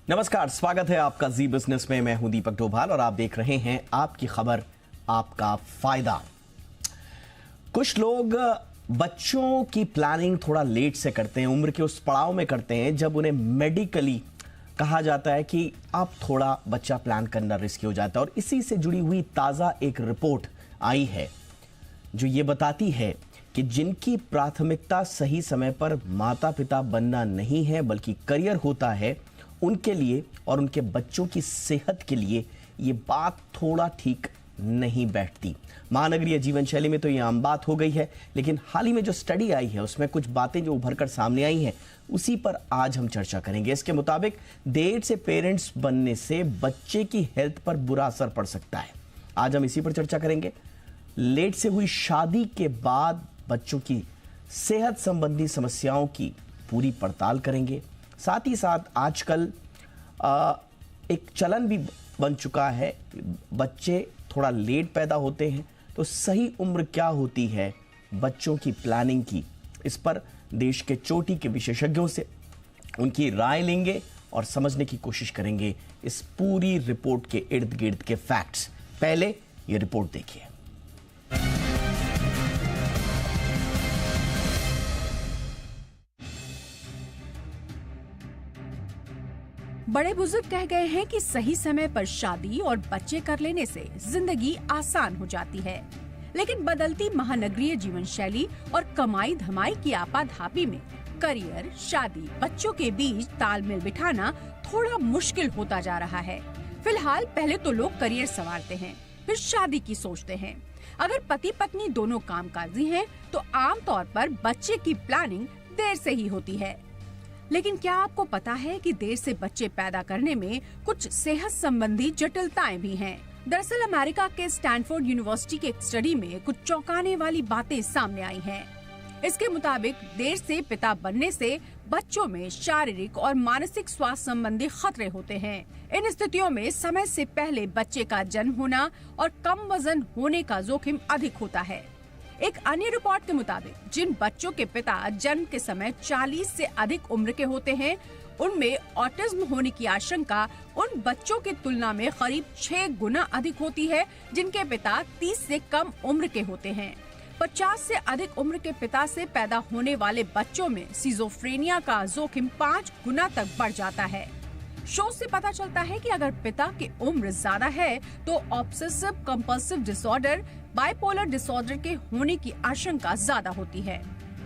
नमस्कार, स्वागत है आपका जी बिजनेस में। मैं हूं दीपक डोभाल और आप देख रहे हैं आपकी खबर आपका फायदा। कुछ लोग बच्चों की प्लानिंग थोड़ा लेट से करते हैं, उम्र के उस पड़ाव में करते हैं जब उन्हें मेडिकली कहा जाता है कि अब थोड़ा बच्चा प्लान करना रिस्की हो जाता है। और इसी से जुड़ी हुई ताज़ा एक रिपोर्ट आई है जो ये बताती है कि जिनकी प्राथमिकता सही समय पर माता पिता बनना नहीं है बल्कि करियर होता है, उनके लिए और उनके बच्चों की सेहत के लिए ये बात थोड़ा ठीक नहीं बैठती। महानगरीय जीवन शैली में तो ये आम बात हो गई है, लेकिन हाल ही में जो स्टडी आई है उसमें कुछ बातें जो उभर कर सामने आई हैं, उसी पर आज हम चर्चा करेंगे। इसके मुताबिक देर से पेरेंट्स बनने से बच्चे की हेल्थ पर बुरा असर पड़ सकता है। आज हम इसी पर चर्चा करेंगे। लेट से हुई शादी के बाद बच्चों की सेहत संबंधी समस्याओं की पूरी पड़ताल करेंगे। साथ ही साथ आजकल एक चलन भी बन चुका है, बच्चे थोड़ा लेट पैदा होते हैं, तो सही उम्र क्या होती है बच्चों की प्लानिंग की, इस पर देश के चोटी के विशेषज्ञों से उनकी राय लेंगे और समझने की कोशिश करेंगे इस पूरी रिपोर्ट के इर्द गिर्द के फैक्ट्स। पहले ये रिपोर्ट देखिए। बड़े बुजुर्ग कह गए हैं कि सही समय पर शादी और बच्चे कर लेने से जिंदगी आसान हो जाती है, लेकिन बदलती महानगरीय जीवन शैली और कमाई धमाई की आपाधापी में करियर, शादी, बच्चों के बीच तालमेल बिठाना थोड़ा मुश्किल होता जा रहा है। फिलहाल पहले तो लोग करियर संवारते हैं, फिर शादी की सोचते हैं। अगर पति पत्नी दोनों कामकाजी हैं, तो आमतौर पर बच्चे की प्लानिंग देर से ही होती है। लेकिन क्या आपको पता है कि देर से बच्चे पैदा करने में कुछ सेहत संबंधी जटिलताएं भी हैं? दरअसल अमेरिका के स्टैनफोर्ड यूनिवर्सिटी की एक स्टडी में कुछ चौंकाने वाली बातें सामने आई हैं। इसके मुताबिक देर से पिता बनने से बच्चों में शारीरिक और मानसिक स्वास्थ्य संबंधी खतरे होते हैं। इन स्थितियों में समय से पहले बच्चे का जन्म होना और कम वजन होने का जोखिम अधिक होता है। एक अन्य रिपोर्ट के मुताबिक जिन बच्चों के पिता जन्म के समय 40 से अधिक उम्र के होते हैं, उनमें ऑटिज्म होने की आशंका उन बच्चों की तुलना में करीब 6 गुना अधिक होती है जिनके पिता 30 से कम उम्र के होते हैं। 50 से अधिक उम्र के पिता से पैदा होने वाले बच्चों में सिजोफ्रेनिया का जोखिम 5 गुना तक बढ़ जाता है। शोध से पता चलता है कि अगर पिता की उम्र ज्यादा है तो obsessive compulsive disorder, bipolar disorder के होने की आशंका ज्यादा होती है।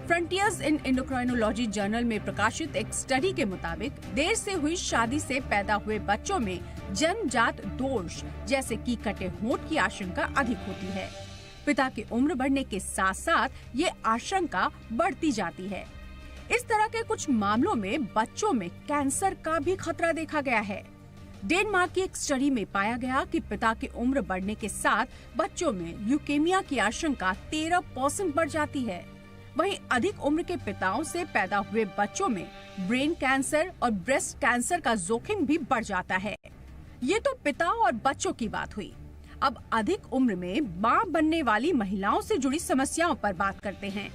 फ्रंटियर्स इन एंडोक्राइनोलॉजी जर्नल में प्रकाशित एक स्टडी के मुताबिक देर से हुई शादी से पैदा हुए बच्चों में जन्मजात दोष जैसे कि कटे होंठ की आशंका अधिक होती है। पिता की उम्र बढ़ने के साथ साथ ये आशंका बढ़ती जाती है। इस तरह के कुछ मामलों में बच्चों में कैंसर का भी खतरा देखा गया है। डेनमार्क की एक स्टडी में पाया गया कि पिता की उम्र बढ़ने के साथ बच्चों में ल्यूकेमिया की आशंका 13% बढ़ जाती है। वहीं अधिक उम्र के पिताओं से पैदा हुए बच्चों में ब्रेन कैंसर और ब्रेस्ट कैंसर का जोखिम भी बढ़ जाता है। ये तो पिता और बच्चों की बात हुई। अब अधिक उम्र में मां बनने वाली महिलाओं से जुड़ी समस्याओं पर बात करते हैं।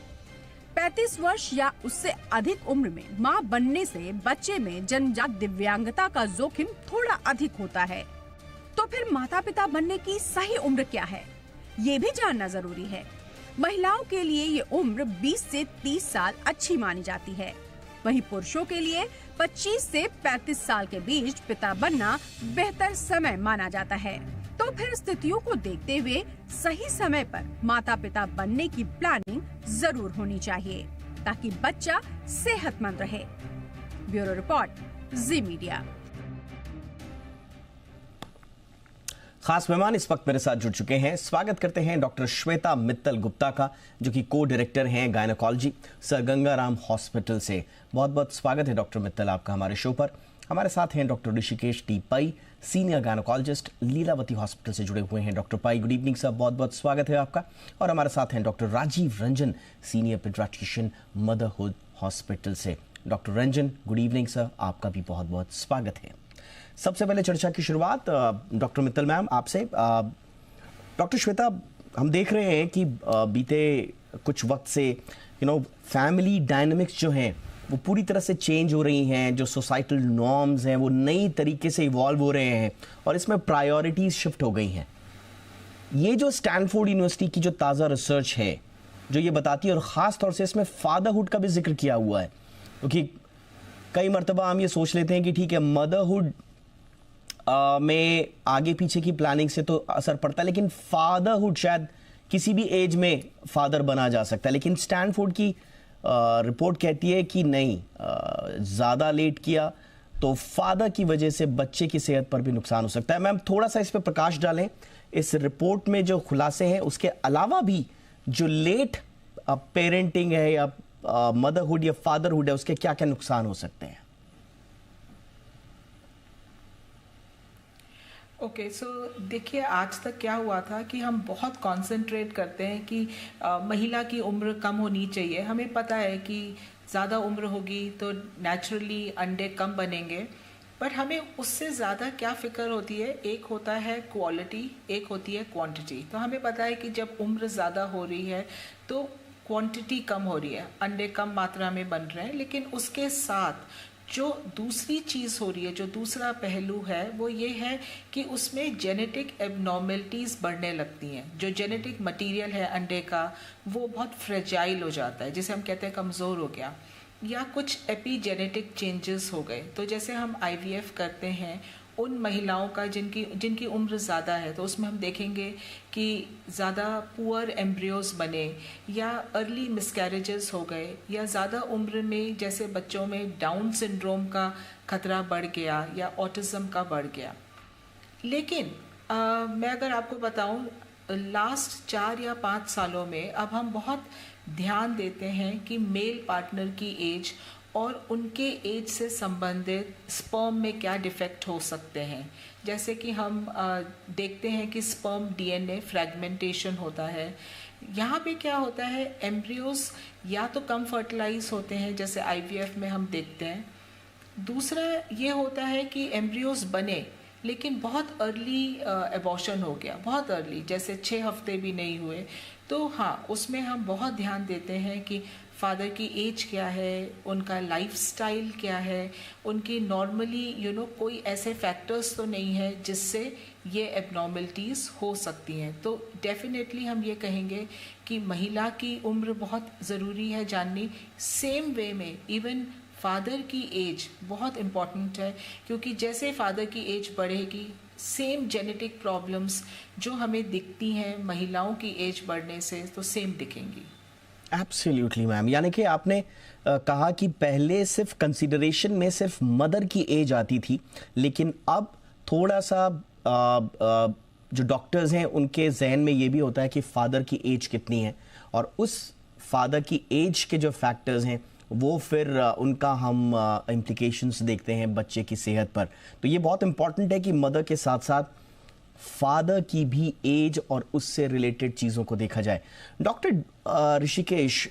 35 वर्ष या उससे अधिक उम्र में मां बनने से बच्चे में जन्मजात दिव्यांगता का जोखिम थोड़ा अधिक होता है। तो फिर माता पिता बनने की सही उम्र क्या है, ये भी जानना जरूरी है। महिलाओं के लिए ये उम्र 20 से 30 साल अच्छी मानी जाती है। वहीं पुरुषों के लिए 25 से 35 साल के बीच पिता बनना बेहतर समय माना जाता है। तो फिर स्थितियों को देखते हुए सही समय पर माता पिता बनने की प्लानिंग जरूर होनी चाहिए ताकि बच्चा सेहतमंद रहे। ब्यूरो रिपोर्ट, जी मीडिया। खास मेहमान इस वक्त मेरे साथ जुड़ चुके हैं। स्वागत करते हैं डॉक्टर श्वेता मित्तल गुप्ता का, जो कि को डायरेक्टर हैं गायनेकोलॉजी सर गंगाराम हॉस्पिटल से। बहुत बहुत स्वागत है डॉक्टर मित्तल आपका हमारे शो पर। हमारे साथ हैं doctor Rishikesh T Pai, senior gynaecologist, Lilavati hospital से जुड़े हुए हैं। Doctor Pai, good evening sir, बहुत बहुत स्वागत है आपका। और हमारे साथ हैं doctor Rajiv Ranjan, senior paediatrician, Motherhood hospital से। Doctor Ranjan, good evening sir, आपका भी बहुत बहुत स्वागत है। सबसे पहले चर्चा की शुरुआत डॉक्टर मित्तल मैम आपसे। डॉक्टर श्वेता, हम देख रहे हैं कि बीते कुछ वक्त से फैमिली डायनामिक्स जो हैं वो पूरी तरह से चेंज हो रही हैं, जो सोसाइटल नॉर्म्स हैं वो नई तरीके से इवॉल्व हो रहे हैं और इसमें प्रायोरिटीज शिफ्ट हो गई हैं। ये जो स्टैनफोर्ड यूनिवर्सिटी की जो ताज़ा रिसर्च है जो ये बताती है, और ख़ास तौर से इसमें फादरहुड का भी जिक्र किया हुआ है, क्योंकि कई मरतबा हम ये सोच लेते हैं कि ठीक है मदरहुड में आगे पीछे की प्लानिंग से तो असर पड़ता है, लेकिन फादरहुड शायद किसी भी एज में फादर बना जा सकता है। लेकिन स्टैनफोर्ड की रिपोर्ट कहती है कि नहीं, ज़्यादा लेट किया तो फादर की वजह से बच्चे की सेहत पर भी नुकसान हो सकता है। मैम थोड़ा सा इस पर प्रकाश डालें, इस रिपोर्ट में जो खुलासे हैं उसके अलावा भी जो लेट पेरेंटिंग है या मदरहुड या फादरहुड है उसके क्या क्या नुकसान हो सकते हैं। ओके सो देखिए, आज तक क्या हुआ था कि हम बहुत कंसंट्रेट करते हैं कि महिला की उम्र कम होनी चाहिए। हमें पता है कि ज़्यादा उम्र होगी तो नेचुरली अंडे कम बनेंगे, पर हमें उससे ज़्यादा क्या फ़िक्र होती है, एक होता है क्वालिटी, एक होती है क्वांटिटी। तो हमें पता है कि जब उम्र ज़्यादा हो रही है तो क्वांटिटी कम हो रही है, अंडे कम मात्रा में बन रहे हैं, लेकिन उसके साथ जो दूसरी चीज़ हो रही है, जो दूसरा पहलू है वो ये है कि उसमें जेनेटिक एबनॉर्मेलिटीज़ बढ़ने लगती हैं। जो जेनेटिक मटेरियल है अंडे का वो बहुत फ्रेजाइल हो जाता है, जिसे हम कहते हैं कमज़ोर हो गया, या कुछ एपीजेनेटिक चेंजेस हो गए। तो जैसे हम आईवीएफ करते हैं उन महिलाओं का जिनकी उम्र ज़्यादा है, तो उसमें हम देखेंगे कि ज़्यादा पुअर एम्ब्रियोज बने, या अर्ली मिसकैरेजेस हो गए, या ज़्यादा उम्र में जैसे बच्चों में डाउन सिंड्रोम का खतरा बढ़ गया या ऑटिज़म का बढ़ गया। लेकिन मैं अगर आपको बताऊं, लास्ट 4 या 5 सालों में अब हम बहुत ध्यान देते हैं कि मेल पार्टनर की एज और उनके एज से संबंधित स्पर्म में क्या डिफेक्ट हो सकते हैं। जैसे कि हम देखते हैं कि स्पर्म डीएनए फ्रैगमेंटेशन होता है। यहाँ पे क्या होता है, एम्ब्रियोज या तो कम फर्टिलाइज होते हैं जैसे आईवीएफ में हम देखते हैं। दूसरा ये होता है कि एम्ब्रियोज बने लेकिन बहुत अर्ली एबॉर्शन हो गया, बहुत अर्ली, जैसे 6 हफ्ते भी नहीं हुए। तो हाँ, उसमें हम बहुत ध्यान देते हैं कि फादर की एज क्या है, उनका लाइफस्टाइल क्या है, उनकी नॉर्मली कोई ऐसे फैक्टर्स तो नहीं है जिससे ये एबनॉर्मलिटीज़ हो सकती हैं। तो डेफिनेटली हम ये कहेंगे कि महिला की उम्र बहुत ज़रूरी है जाननी। सेम वे में इवन फादर की एज बहुत इम्पॉर्टेंट है, क्योंकि जैसे फादर की एज बढ़ेगी सेम जेनेटिक प्रॉब्लम्स जो हमें दिखती हैं महिलाओं की एज बढ़ने से, तो सेम दिखेंगी। एब्सोल्युटली मैम, यानी कि आपने कहा कि पहले सिर्फ कंसिडरेशन में सिर्फ मदर की एज आती थी, लेकिन अब थोड़ा सा जो डॉक्टर्स हैं उनके जहन में ये भी होता है कि फादर की एज कितनी है, और उस फादर की एज के जो फैक्टर्स हैं वो फिर उनका हम इम्प्लिकेशंस देखते हैं बच्चे की सेहत पर। तो ये बहुत इंपॉर्टेंट है कि मदर के साथ साथ फादर की भी एज और उससे रिलेटेड चीज़ों को देखा जाए। डॉक्टर ऋषिकेश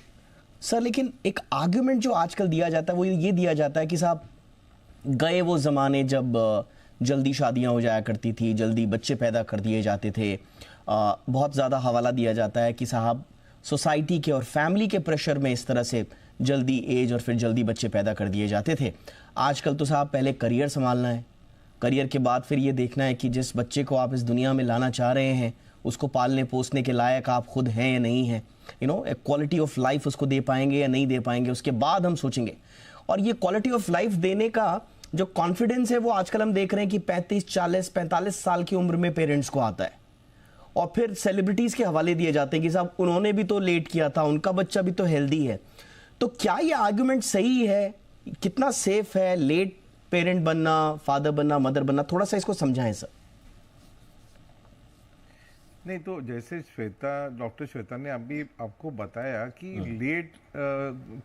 सर, लेकिन एक आर्ग्यूमेंट जो आजकल दिया जाता है वो ये दिया जाता है कि साहब गए वो ज़माने जब जल्दी शादियां हो जाया करती थी, जल्दी बच्चे पैदा कर दिए जाते थे। बहुत ज़्यादा हवाला दिया जाता है कि साहब सोसाइटी के और फैमिली के प्रेशर में इस तरह से जल्दी एज और फिर जल्दी बच्चे पैदा कर दिए जाते थे। आजकल तो साहब पहले करियर संभालना है, करियर के बाद फिर ये देखना है कि जिस बच्चे को आप इस दुनिया में लाना चाह रहे हैं उसको पालने पोसने के लायक आप खुद हैं या नहीं हैं, एक क्वालिटी ऑफ लाइफ उसको दे पाएंगे या नहीं दे पाएंगे, उसके बाद हम सोचेंगे। और ये क्वालिटी ऑफ लाइफ देने का जो कॉन्फिडेंस है वो आजकल हम देख रहे हैं कि 35, 40, 45 साल की उम्र में पेरेंट्स को आता है, और फिर सेलिब्रिटीज़ के हवाले दिए जाते हैं कि साहब उन्होंने भी तो लेट किया था, उनका बच्चा भी तो हेल्दी है। तो क्या ये आर्गुमेंट सही है, कितना सेफ है लेट पेरेंट बनना, फादर बनना, मदर बनना? थोड़ा सा इसको समझाएं सर। नहीं तो जैसे डॉक्टर श्वेता ने अभी आपको बताया कि late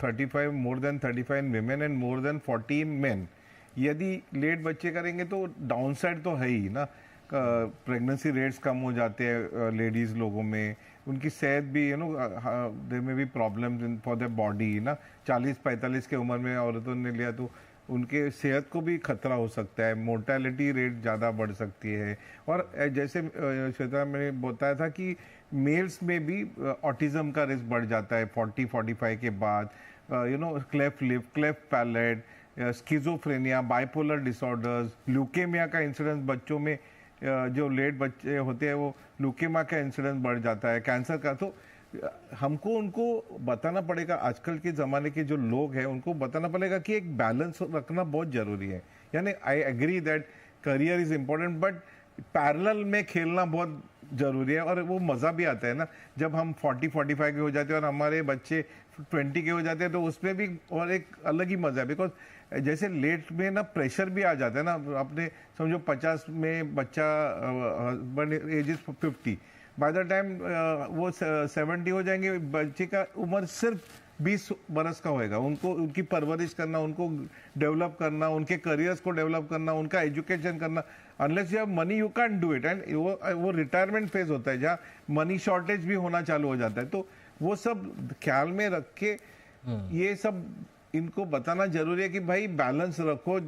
35, more than 35 women and more than 14 men, यदि लेट बच्चे करेंगे तो डाउनसाइड तो है ही ना। प्रेगनेंसी रेट्स कम हो जाते हैं लेडीज़ लोगों में, उनकी सेहत भी देयर में भी प्रॉब्लम फॉर देयर बॉडी ना। 40-45 के उम्र में औरतों ने लिया तो उनके सेहत को भी खतरा हो सकता है, मोर्टेलिटी रेट ज़्यादा बढ़ सकती है। और जैसे श्वेता मैंने बताया था कि मेल्स में भी ऑटिज़म का रिस्क बढ़ जाता है 40-45 के बाद। Cleft lip, cleft palate, schizophrenia, bipolar disorders, leukaemia का इंसिडेंस बच्चों में, जो लेट बच्चे होते हैं वो ल्यूकेमिया का इंसिडेंस बढ़ जाता है, कैंसर का। तो हमको उनको बताना पड़ेगा, आजकल के ज़माने के जो लोग हैं उनको बताना पड़ेगा कि एक बैलेंस रखना बहुत ज़रूरी है। यानी I agree that career is important, but parallel में खेलना बहुत ज़रूरी है। और वो मज़ा भी आता है ना, जब हम 40-45 के हो जाते हैं और हमारे बच्चे 20 के हो जाते हैं, तो उसमें भी और एक अलग ही मज़ा है। बिकॉज जैसे लेट में ना प्रेशर भी आ जाता है ना, आपने समझो 50 में बच्चा, husband age is 50, by the time वो 70 हो जाएंगे, बच्चे का उम्र सिर्फ 20 बरस का होएगा। उनको उनकी परवरिश करना, उनको डेवलप करना, उनके करियर्स को डेवलप करना, उनका एजुकेशन करना, unless you have money you can do it. And वो रिटायरमेंट फेज होता है जहाँ मनी शॉर्टेज भी होना चालू हो जाता है। तो वो सब ख्याल में रख के ये सब इनको बताना जरूरी है कि भाई बैलेंस रखो,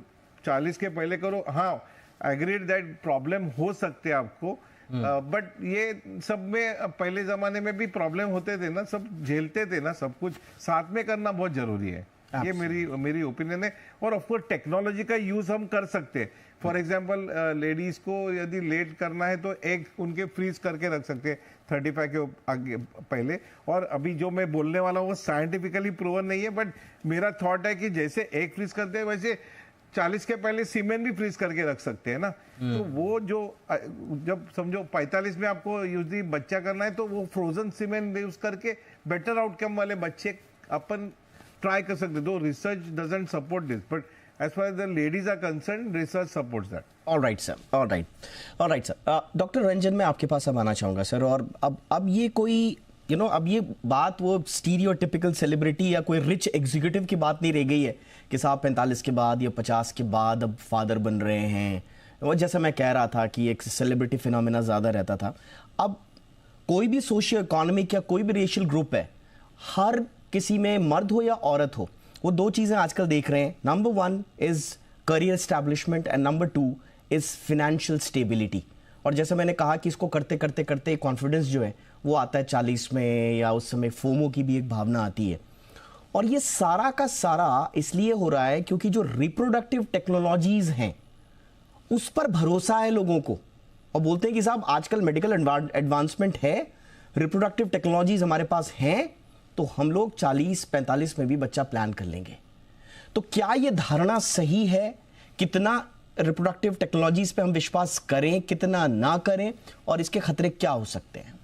40 के पहले करो। हाँ, एग्रीड दैट प्रॉब्लम हो सकते हैं आपको, बट ये सब में पहले जमाने में भी प्रॉब्लम होते थे ना, सब झेलते थे ना, सब कुछ साथ में करना बहुत जरूरी है। ये मेरी ओपिनियन है। और ऑफकोर्स टेक्नोलॉजी का यूज हम कर सकते हैं। फॉर एग्जाम्पल लेडीज को यदि लेट करना है तो एग उनके फ्रीज करके रख सकते हैं 35 के आगे पहले। और अभी जो मैं बोलने वाला हूँ वो साइंटिफिकली प्रूवन नहीं है, बट मेरा थॉट है कि जैसे एग फ्रीज करते हैं वैसे 40 के पहले सीमेंट भी फ्रीज करके रख सकते हैं ना। तो वो जो जब समझो 45 में आपको यूजली बच्चा करना है तो वो फ्रोजन सीमेंट यूज करके बेटर आउटकम वाले बच्चे अपन ट्राई कर सकते। दो research doesn't support this, but as far as the ladies are concerned, research supports that. All right, sir. All right, sir. Doctor Ranjan, मैं आपके पास अब आना चाहूँगा सर। और अब ये कोई अब ये बात वो स्टीरियोटिपिकल सेलिब्रिटी या कोई रिच एग्जीक्यूटिव की बात नहीं रह गई है कि साहब 45 के बाद या 50 के बाद अब फादर बन रहे हैं। वो जैसा मैं कह रहा था कि एक सेलिब्रिटी फिनोमेना ज़्यादा रहता था। अब कोई भी सोशियो इकोनॉमिक या कोई भी रेशियल ग्रुप है, हर किसी में मर्द हो या औरत हो, वो दो चीज़ें आजकल देख रहे हैं। Number 1 is career establishment and number 2 is financial stability. और जैसे मैंने कहा कि इसको करते करते करते कॉन्फिडेंस जो है वो आता है 40 में, या उस समय फोमो की भी एक भावना आती है। और ये सारा का सारा इसलिए हो रहा है क्योंकि जो रिप्रोडक्टिव टेक्नोलॉजीज हैं उस पर भरोसा है लोगों को, और बोलते हैं कि साहब आजकल मेडिकल एडवांसमेंट है, रिप्रोडक्टिव टेक्नोलॉजीज हमारे पास हैं, तो हम लोग 40-45 में भी बच्चा प्लान कर लेंगे। तो क्या ये धारणा सही है? कितना रिप्रोडक्टिव टेक्नोलॉजीज पे हम विश्वास करें, कितना ना करें, और इसके खतरे क्या हो सकते हैं?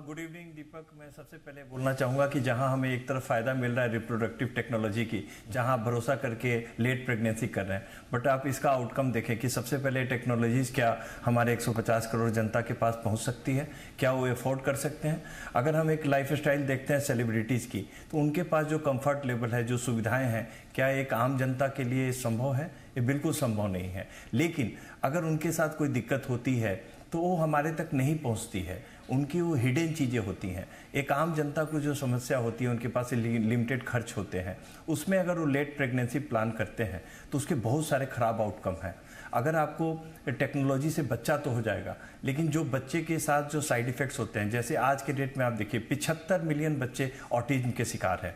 गुड इवनिंग दीपक। मैं सबसे पहले बोलना चाहूँगा कि जहाँ हमें एक तरफ फ़ायदा मिल रहा है रिप्रोडक्टिव टेक्नोलॉजी की, जहाँ आप भरोसा करके लेट प्रेगनेंसी कर रहे हैं, बट आप इसका आउटकम देखें कि सबसे पहले टेक्नोलॉजीज़ क्या हमारे 150 करोड़ जनता के पास पहुँच सकती है? क्या वो अफोर्ड कर सकते हैं? अगर हम एक लाइफ स्टाइल देखते हैं सेलिब्रिटीज़ की, तो उनके पास जो कम्फर्ट लेवल है, जो सुविधाएँ हैं, क्या एक आम जनता के लिए संभव है? ये बिल्कुल संभव नहीं है। लेकिन अगर उनके साथ कोई दिक्कत होती है तो वो हमारे तक नहीं पहुंचती है, उनकी वो हिडन चीज़ें होती हैं। एक आम जनता को जो समस्या होती है, उनके पास लिमिटेड खर्च होते हैं, उसमें अगर वो लेट प्रेगनेंसी प्लान करते हैं तो उसके बहुत सारे ख़राब आउटकम हैं। अगर आपको टेक्नोलॉजी से बच्चा तो हो जाएगा, लेकिन जो बच्चे के साथ जो साइड इफ़ेक्ट्स होते हैं, जैसे आज के डेट में आप देखिए 75 मिलियन बच्चे ऑटिज्म के शिकार हैं।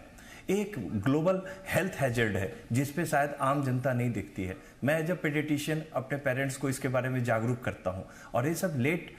एक ग्लोबल हेल्थ हैजर्ड है जिस पे शायद आम जनता नहीं दिखती है। मैं एज अ पेडियाट्रिशियन अपने पेरेंट्स को इसके बारे में जागरूक करता हूँ, और ये सब लेट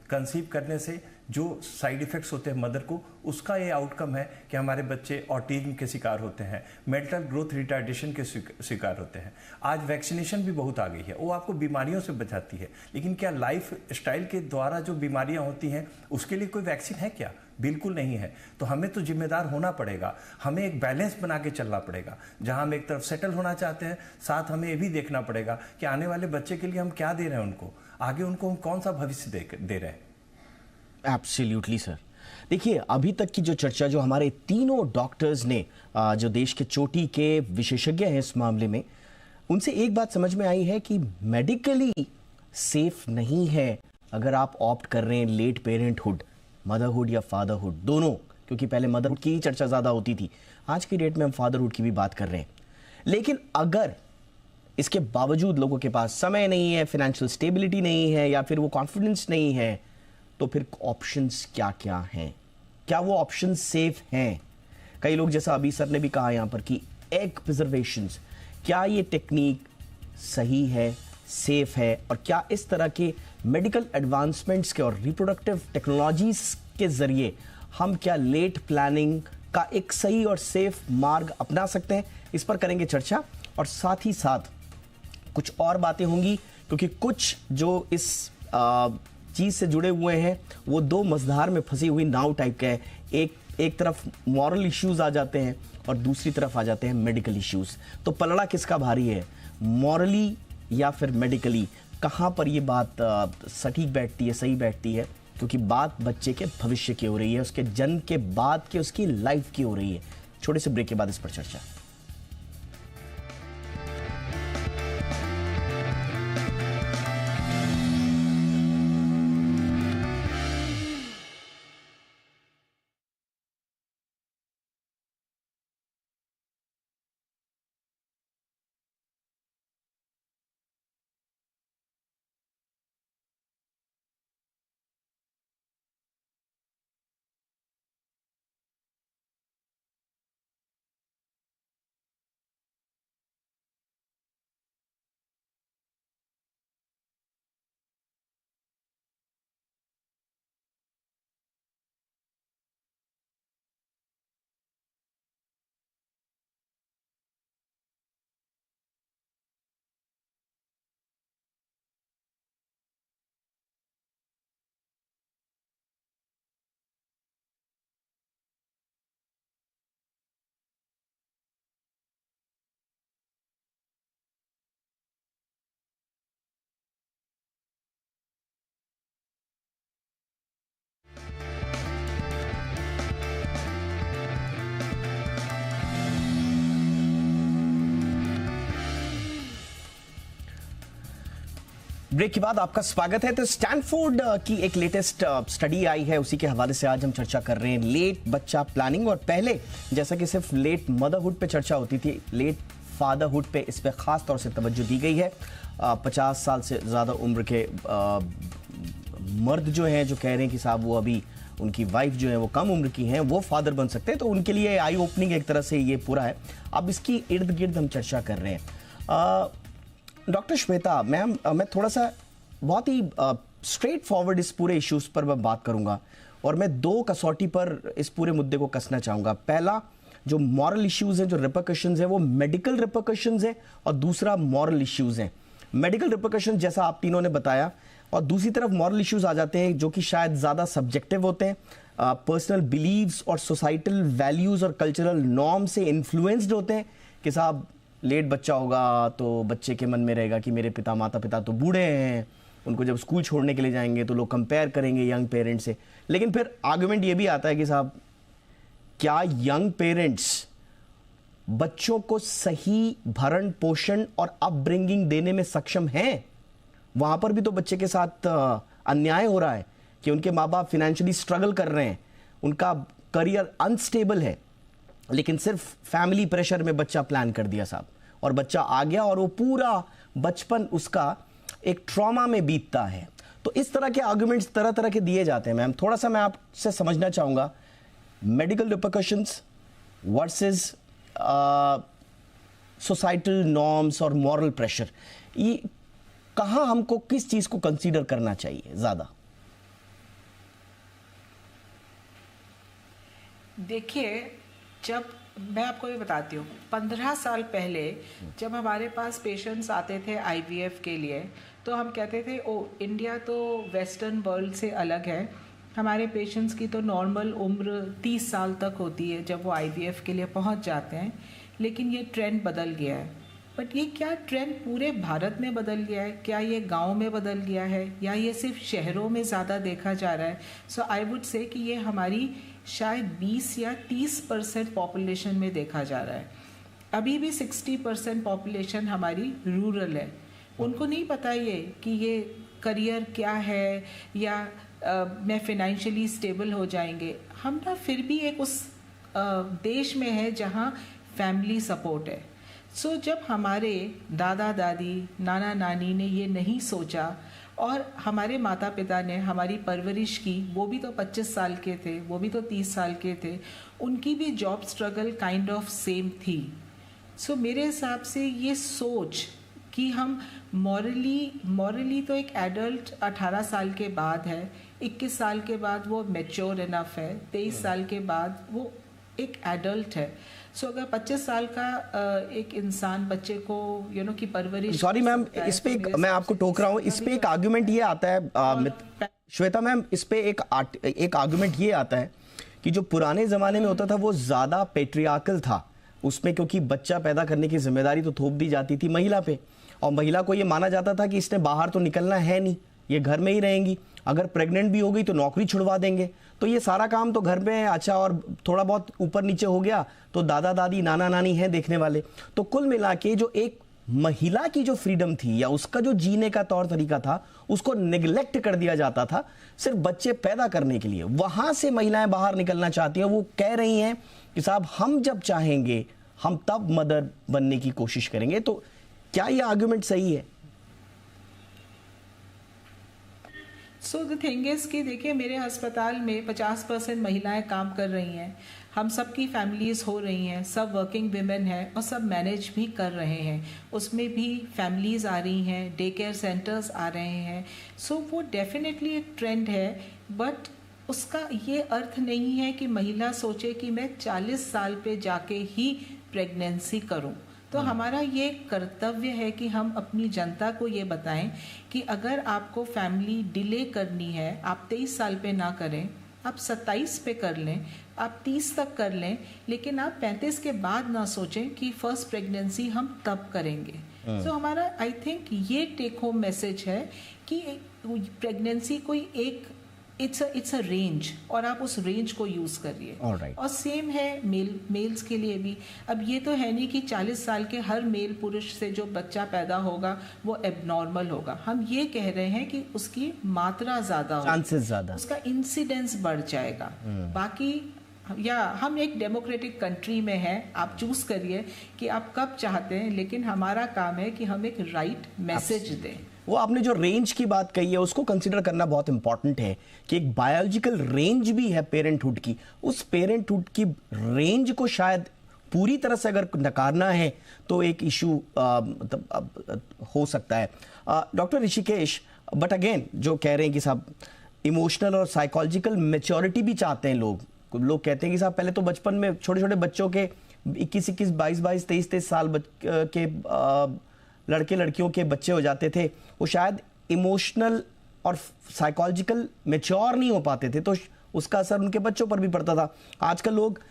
कंसीव करने से जो साइड इफ़ेक्ट्स होते हैं मदर को, उसका ये आउटकम है कि हमारे बच्चे ऑटिज्म के शिकार होते हैं, मेंटल ग्रोथ रिटार्डेशन के शिकार होते हैं। आज वैक्सीनेशन भी बहुत आ गई है, वो आपको बीमारियों से बचाती है, लेकिन क्या लाइफ स्टाइल के द्वारा जो बीमारियां होती हैं उसके लिए कोई वैक्सीन है क्या? बिल्कुल नहीं है। तो हमें तो जिम्मेदार होना पड़ेगा, हमें एक बैलेंस बना के चलना पड़ेगा, जहां हम एक तरफ सेटल होना चाहते हैं, साथ हमें ये भी देखना पड़ेगा कि आने वाले बच्चे के लिए हम क्या दे रहे हैं, उनको आगे उनको हम कौन सा भविष्य दे रहे हैं। Absolutely sir. देखिए, अभी तक की जो चर्चा जो हमारे तीनों डॉक्टर्स ने, जो देश के चोटी के विशेषज्ञ हैं इस मामले में, उनसे एक बात समझ में आई है कि मेडिकली सेफ नहीं है अगर आप ऑप्ट कर रहे हैं लेट पेरेंटहुड, मदरहुड या फादरहुड, दोनों। क्योंकि पहले मदरहुड की ही चर्चा ज़्यादा होती थी, आज की डेट में हम फादरहुड की भी बात कर रहे हैं। लेकिन अगर इसके बावजूद लोगों के पास समय नहीं है, फाइनेंशियल स्टेबिलिटी नहीं है, या फिर वो कॉन्फिडेंस नहीं है, तो फिर ऑप्शंस क्या क्या हैं? क्या वो ऑप्शन सेफ हैं? कई लोग, जैसा अभी सर ने भी कहा यहाँ पर कि एग प्रिजर्वेशन, क्या ये टेक्निक सही है, सेफ है, और क्या इस तरह के मेडिकल एडवांसमेंट्स के और रिप्रोडक्टिव टेक्नोलॉजीज के जरिए हम क्या लेट प्लानिंग का एक सही और सेफ मार्ग अपना सकते हैं? इस पर करेंगे चर्चा, और साथ ही साथ कुछ और बातें होंगी, क्योंकि कुछ जो इस चीज से जुड़े हुए हैं वो दो मझधार में फंसी हुई नाव टाइप का है। एक तरफ मॉरल इश्यूज आ जाते हैं और दूसरी तरफ आ जाते हैं मेडिकल इश्यूज। तो पलड़ा किसका भारी है, मॉरली या फिर मेडिकली? कहाँ पर ये बात सटीक बैठती है, सही बैठती है? क्योंकि बात बच्चे के भविष्य की हो रही है, उसके जन्म के बाद के उसकी लाइफ की हो रही है। छोटे से ब्रेक के बाद इस पर चर्चा। ब्रेक के बाद आपका स्वागत है। तो स्टैनफोर्ड की एक लेटेस्ट स्टडी आई है, उसी के हवाले से आज हम चर्चा कर रहे हैं, लेट बच्चा प्लानिंग। और पहले जैसा कि सिर्फ लेट मदरहुड पे चर्चा होती थी, लेट फादरहुड पे इस पे खास तौर से तवज्जो दी गई है। 50 साल से ज़्यादा उम्र के मर्द जो हैं, जो कह रहे हैं कि साहब वो अभी उनकी वाइफ जो है वो कम उम्र की हैं, वो फादर बन सकते हैं, तो उनके लिए आई ओपनिंग एक तरह से ये पूरा है। अब इसकी इर्द गिर्द हम चर्चा कर रहे हैं। डॉक्टर श्वेता मैम, मैं थोड़ा सा बहुत ही स्ट्रेट फॉरवर्ड इस पूरे इश्यूज पर मैं बात करूंगा, और मैं दो कसौटी पर इस पूरे मुद्दे को कसना चाहूंगा। पहला, जो मॉरल इश्यूज हैं, जो रिपरकशंस हैं, वो मेडिकल रिपरकशंस हैं, और दूसरा मॉरल इश्यूज हैं। मेडिकल रिपरकशंस जैसा आप तीनों ने बताया, और दूसरी तरफ मॉरल इश्यूज आ जाते हैं जो कि शायद ज़्यादा सब्जेक्टिव होते हैं, पर्सनल बिलीव्स और सोसाइटल वैल्यूज़ और कल्चरल नॉर्म से इन्फ्लुएंस्ड होते हैं कि साहब लेट बच्चा होगा तो बच्चे के मन में रहेगा कि मेरे माता पिता तो बूढ़े हैं, उनको जब स्कूल छोड़ने के लिए जाएंगे तो लोग कंपेयर करेंगे यंग पेरेंट्स से। लेकिन फिर आर्गुमेंट ये भी आता है कि साहब क्या यंग पेरेंट्स बच्चों को सही भरण पोषण और अपब्रिंगिंग देने में सक्षम हैं? वहां पर भी तो बच्चे के साथ अन्याय हो रहा है कि उनके माँ बाप फाइनेंशियली स्ट्रगल कर रहे हैं, उनका करियर अनस्टेबल है, लेकिन सिर्फ फैमिली प्रेशर में बच्चा प्लान कर दिया साहब, और बच्चा आ गया और वो पूरा बचपन उसका एक ट्रॉमा में बीतता है। तो इस तरह के आर्गुमेंट्स तरह तरह के दिए जाते हैं। मैम, थोड़ा सा मैं आपसे समझना चाहूंगा, medical repercussions versus societal norms और मॉरल प्रेशर, ये कहाँ हमको किस चीज को कंसीडर करना चाहिए ज्यादा? देखिए, जब मैं आपको ये बताती हूँ, 15 साल पहले जब हमारे पास पेशेंट्स आते थे आईवीएफ के लिए, तो हम कहते थे ओ इंडिया तो वेस्टर्न वर्ल्ड से अलग है, हमारे पेशेंट्स की तो नॉर्मल उम्र 30 साल तक होती है जब वो आईवीएफ के लिए पहुँच जाते हैं। लेकिन ये ट्रेंड बदल गया है। बट ये क्या ट्रेंड पूरे भारत में बदल गया है? क्या ये गांव में बदल गया है, या ये सिर्फ शहरों में ज़्यादा देखा जा रहा है? सो आई वुड से कि ये हमारी शायद 20 या 30% पॉपुलेशन में देखा जा रहा है। अभी भी 60% पॉपुलेशन हमारी रूरल है। उनको नहीं पता ये कि ये करियर क्या है, या मैं फिनेंशियली स्टेबल हो जाएंगे। हम ना फिर भी एक उस देश में है जहाँ फैमिली सपोर्ट है। सो जब हमारे दादा दादी नाना नानी ने ये नहीं सोचा और हमारे माता पिता ने हमारी परवरिश की, वो भी तो 25 साल के थे, वो भी तो 30 साल के थे, उनकी भी job struggle kind of same थी। सो मेरे हिसाब से ये सोच कि हम मॉरली तो एक एडल्ट 18 साल के बाद है, 21 साल के बाद वो मैच्योर इनफ है, 23 साल के बाद वो एक एडल्ट है। सो अगर 25 साल का एक इंसान बच्चे को की परवरिश। सॉरी मैम, इस पे मैं आपको टोक रहा हूँ, इस पे एक आर्गुमेंट ये आता है श्वेता मैम, इस पे एक आर्गुमेंट ये आता है कि जो पुराने जमाने में होता था वो ज्यादा पेट्रियार्कल था, उसमें क्योंकि बच्चा पैदा करने की जिम्मेदारी तो थोप दी जाती थी महिला पे, और महिला को ये माना जाता था कि इसने बाहर तो निकलना है नहीं, ये घर में ही रहेंगी, अगर प्रेग्नेंट भी हो गई तो नौकरी छुड़वा देंगे, तो ये सारा काम तो घर में है। अच्छा, और थोड़ा बहुत ऊपर नीचे हो गया तो दादा दादी नाना नानी हैं देखने वाले। तो कुल मिला के जो एक महिला की जो फ्रीडम थी या उसका जो जीने का तौर तरीका था, उसको निगलेक्ट कर दिया जाता था सिर्फ बच्चे पैदा करने के लिए। वहां से महिलाएं बाहर निकलना चाहती हैं, वो कह रही हैं कि साहब हम जब चाहेंगे हम तब मदर बनने की कोशिश करेंगे। तो क्या ये आर्गुमेंट सही है? सो द थिंग इज कि देखिए, मेरे अस्पताल में 50% महिलाएं काम कर रही हैं, हम सब की फैमिलीज हो रही हैं, सब वर्किंग विमेन हैं और सब मैनेज भी कर रहे हैं, उसमें भी फैमिलीज आ रही हैं, डे केयर सेंटर्स आ रहे हैं। सो वो डेफिनेटली एक ट्रेंड है, बट उसका ये अर्थ नहीं है कि महिला सोचे कि मैं 40 साल पे जाके ही प्रेगनेंसी करूं। तो हमारा ये कर्तव्य है कि हम अपनी जनता को ये बताएं कि अगर आपको फैमिली डिले करनी है, आप 23 साल पे ना करें, आप 27 पे कर लें, आप 30 तक कर लें, लेकिन आप 35 के बाद ना सोचें कि फर्स्ट प्रेगनेंसी हम तब करेंगे। सो हमारा आई थिंक ये टेक होम मैसेज है कि प्रेगनेंसी कोई एक इट्स अ रेंज, और आप उस रेंज को यूज करिए। और सेम है मेल्स के लिए भी। अब ये तो है नहीं कि 40 साल के हर मेल पुरुष से जो बच्चा पैदा होगा वो एबनॉर्मल होगा। हम ये कह रहे हैं कि उसकी मात्रा ज्यादा होगी, चांसेस ज्यादा, उसका इंसिडेंस बढ़ जाएगा। बाकी या हम एक डेमोक्रेटिक कंट्री में हैं, आप चूज करिए कि आप कब चाहते हैं, लेकिन हमारा काम है कि हम एक राइट मैसेज दें। वो आपने जो रेंज की बात कही है उसको कंसीडर करना बहुत इंपॉर्टेंट है कि एक बायोलॉजिकल रेंज भी है पेरेंटहुड की। उस पेरेंटहुड की रेंज को शायद पूरी तरह से अगर नकारना है तो एक इशू हो सकता है। डॉक्टर ऋषिकेश, बट अगेन जो कह रहे हैं कि साहब इमोशनल और साइकोलॉजिकल मैच्योरिटी भी चाहते हैं लोग कहते हैं कि साहब पहले तो बचपन में छोटे छोटे बच्चों के 21, 22, 23 साल के लड़के लड़कियों के बच्चे हो जाते थे, वो शायद इमोशनल और साइकोलॉजिकल मैच्योर नहीं हो पाते थे, तो उसका असर उनके बच्चों पर भी पड़ता था। आजकल लोग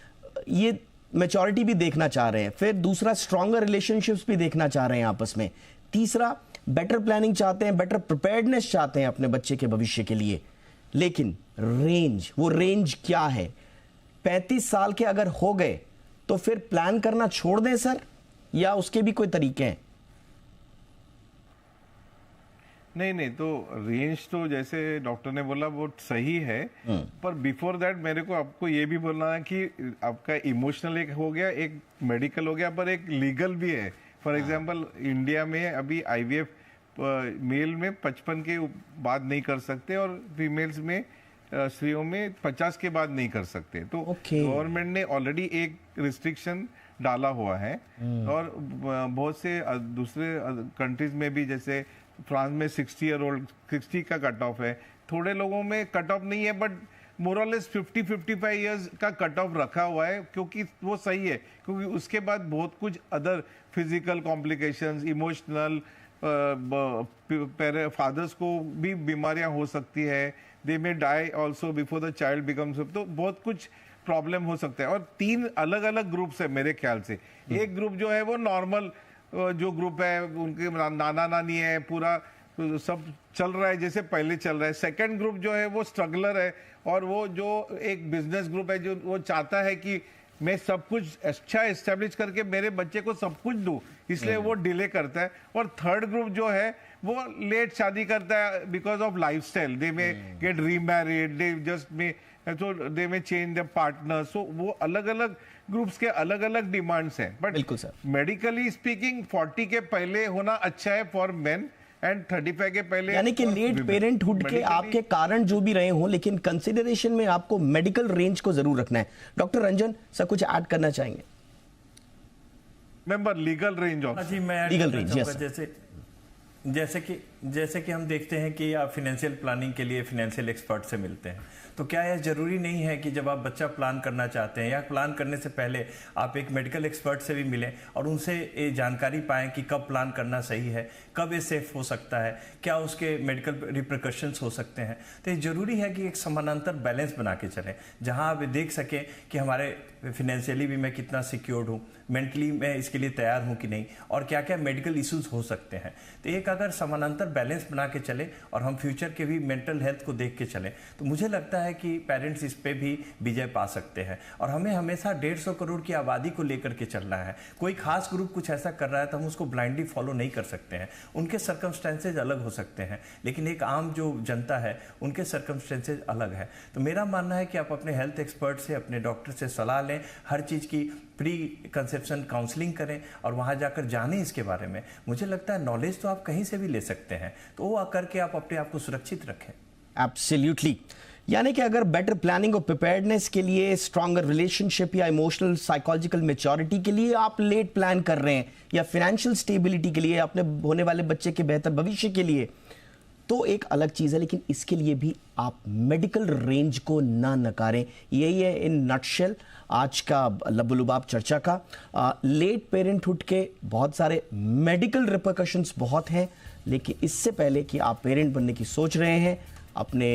ये मैच्योरिटी भी देखना चाह रहे हैं। फिर दूसरा, स्ट्रॉन्गर रिलेशनशिप्स भी देखना चाह रहे हैं आपस में। तीसरा, बेटर प्लानिंग चाहते हैं, बेटर प्रिपेयर्डनेस चाहते हैं अपने बच्चे के भविष्य के लिए। लेकिन रेंज, वो रेंज क्या है? 35 साल के अगर हो गए तो फिर प्लान करना छोड़ दें सर, या उसके भी कोई तरीके हैं? नहीं, तो रेंज तो जैसे डॉक्टर ने बोला वो सही है, पर बिफोर दैट मेरे को आपको ये भी बोलना है कि आपका इमोशनल एक हो गया, एक मेडिकल हो गया, पर एक लीगल भी है। फॉर एग्जांपल इंडिया में अभी आईवीएफ मेल में 55 के बाद नहीं कर सकते और फीमेल्स में स्त्रियों में 50 के बाद नहीं कर सकते। तो गवर्नमेंट ने ऑलरेडी एक रिस्ट्रिक्शन डाला हुआ है। और बहुत से दूसरे कंट्रीज में भी, जैसे फ्रांस में 60 का कट ऑफ है, थोड़े लोगों में कट ऑफ नहीं है, बट मोरलेस 50-55 इयर्स का कट ऑफ रखा हुआ है, क्योंकि वो सही है, क्योंकि उसके बाद बहुत कुछ other physical complications, emotional, fathers को भी बीमारियां हो सकती है, they may die also before the child becomes, तो बहुत कुछ प्रॉब्लम हो सकता है। और 3 अलग अलग ग्रुप्स है मेरे ख्याल से। एक ग्रुप जो है वो नॉर्मल जो ग्रुप है, उनके नाना नानी है, पूरा सब चल रहा है जैसे पहले चल रहा है। सेकंड ग्रुप जो है वो स्ट्रगलर है, और वो जो एक बिजनेस ग्रुप है जो वो चाहता है कि मैं सब कुछ अच्छा एस्टेब्लिश करके मेरे बच्चे को सब कुछ दूं, इसलिए वो डिले करता है। और थर्ड ग्रुप जो है वो लेट शादी करता है because of lifestyle, they may gate remarried, they just may, so they may change their partner। so वो अलग अलग ग्रुप्स के अलग अलग डिमांड्स हैं। बट मेडिकली स्पीकिंग 40 के पहले होना अच्छा है फॉर मेन एंड 35 के पहले, यानी कि लेट पेरेंटहुड के आपके कारण जो भी रहे हों, लेकिन कंसिडरेशन में आपको मेडिकल रेंज को जरूर रखना है। डॉक्टर रंजन सर कुछ ऐड करना चाहेंगे? मेंबर लीगल रेंज ऑफ जी मैं लीगल रेंज, जैसे कि हम देखते हैं कि आप फिनेंशियल प्लानिंग के लिए फिनेंशियल एक्सपर्ट से मिलते हैं, तो क्या यह जरूरी नहीं है कि जब आप बच्चा प्लान करना चाहते हैं या प्लान करने से पहले आप एक मेडिकल एक्सपर्ट से भी मिलें और उनसे ये जानकारी पाएं कि कब प्लान करना सही है, कब ये सेफ हो सकता है, क्या उसके मेडिकल रिप्रिकॉशंस हो सकते हैं। तो ये जरूरी है कि एक समानांतर बैलेंस बना के चलें, जहां आप देख सकें कि हमारे फिनेंशियली भी मैं कितना सिक्योर्ड हूँ, मेंटली मैं इसके लिए तैयार हूँ कि नहीं, और क्या क्या मेडिकल इश्यूज हो सकते हैं। तो एक अगर समानांतर बैलेंस बना के चले और हम फ्यूचर के भी मेंटल हेल्थ को देख के चलें, तो मुझे लगता है कि पेरेंट्स इस पे भी विजय पा सकते हैं। और हमें हमेशा 150 करोड़ की आबादी को लेकर के चलना है। कोई खास ग्रुप कुछ ऐसा कर रहा है तो हम उसको ब्लाइंडली फॉलो नहीं कर सकते हैं। उनके सर्कमस्टेंसेज अलग हो सकते हैं, लेकिन एक आम जो जनता है उनके सर्कमस्टेंसेज अलग है। तो मेरा मानना है कि आप अपने हेल्थ एक्सपर्ट से, अपने डॉक्टर से सलाह लें, हर चीज़ की प्री कंसेप्शन काउंसलिंग करें और वहां जाकर जानें इसके बारे में। मुझे लगता है नॉलेज तो आप कहीं से भी ले सकते हैं, तो वो करके आप अपने आप को सुरक्षित रखें। एब्सोल्युटली। यानी कि अगर बेटर प्लानिंग और प्रिपेयर्डनेस के लिए, स्ट्रॉन्गर रिलेशनशिप या इमोशनल साइकोलॉजिकल मैच्योरिटी के लिए आप लेट प्लान कर रहे हैं, या फाइनेंशियल स्टेबिलिटी के लिए, अपने होने वाले बच्चे के बेहतर भविष्य के लिए, तो एक अलग चीज़ है। लेकिन इसके लिए भी आप मेडिकल रेंज को ना नकारें। यही है इन नटशेल आज का लबुलुबाब चर्चा का। लेट पेरेंटहुड के बहुत सारे मेडिकल रिपरकशंस बहुत हैं, लेकिन इससे पहले कि आप पेरेंट बनने की सोच रहे हैं, अपने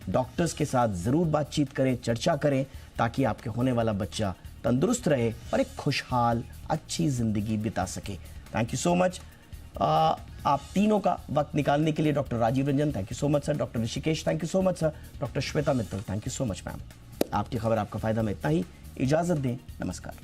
डॉक्टर्स के साथ ज़रूर बातचीत करें, चर्चा करें, ताकि आपके होने वाला बच्चा तंदुरुस्त रहे और एक खुशहाल अच्छी ज़िंदगी बिता सके। थैंक यू सो मच आप तीनों का वक्त निकालने के लिए। Doctor Rajiv Ranjan, thank you so much sir. Doctor Rishikesh, thank you so much sir. Doctor Shweta Mittal, thank you so much ma'am. आपकी खबर आपका फ़ायदा में इतना ही। इजाज़त दें, नमस्कार।